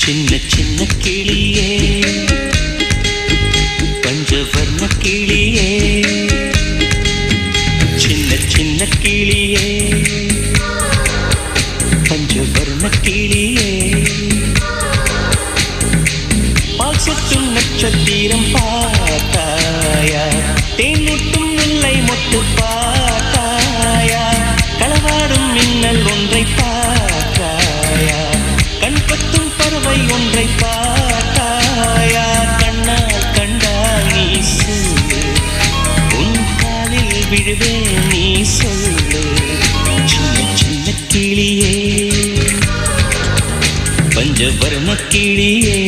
சின்ன சின்ன கிளியே பஞ்சவர்ண கிளியே சின்ன சின்ன கிளியே பஞ்சவர்ண கிளியே பால் சொட்டும் நட்சத்திரம் பார்த்தாயா தேனூட்டும் முல்லை மொட்டு பார்த்தாயா களவாடும் மின்னல் ஒன்றை பார்த்தாயா கண் பத்தும் பறவை ஒன்றை பார்த்தாயா கண்ணால் கண்டால் நீ சொல்லு உன் காலில் விழுவேன் நீ சொல்லு சின்ன சின்ன கிளியே பஞ்சவர்ண கிளியே